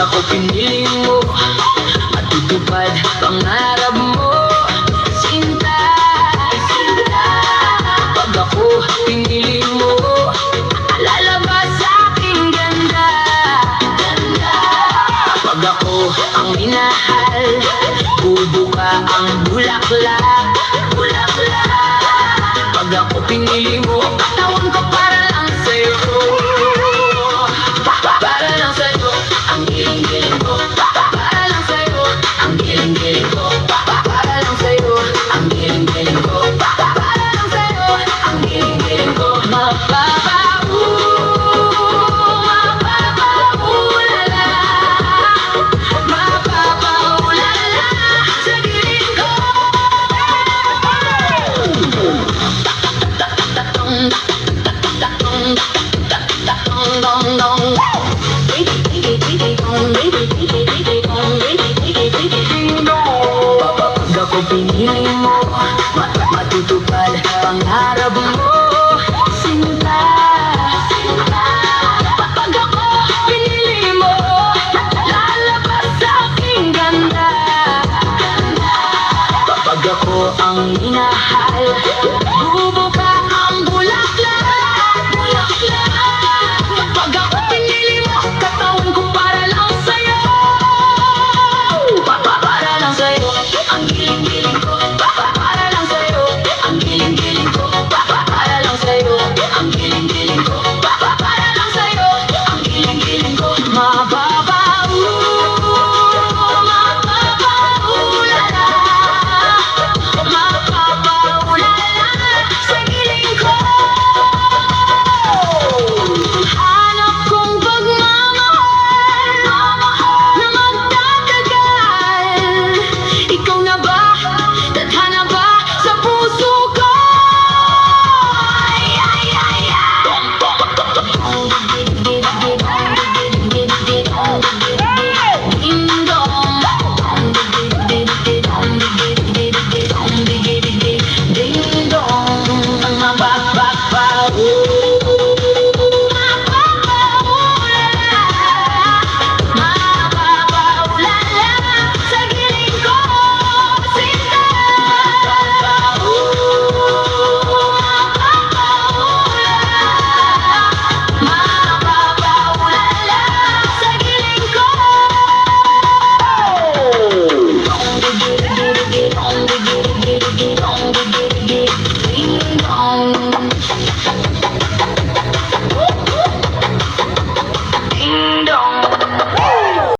ako pinili mo at tutupad pangarap mo, sinta. Pag ako pinili mo, lalabas sa aking ganda. Pag ako ang minahal, bubuka ang bulaklak. Pag ako pinili mo, ang katawan ko para lang sa'yo. Para lang sa'yo, ang giling-giling ko. Para lang sa'yo, ang giling-giling ko. Para lang sa'yo, ang giling-giling ko. Para lang sa'yo, ang giling-giling ko. Mapapaulala, mapapaulala sa giling ko. Dong dong dong, baby baby baby dong, baby baby baby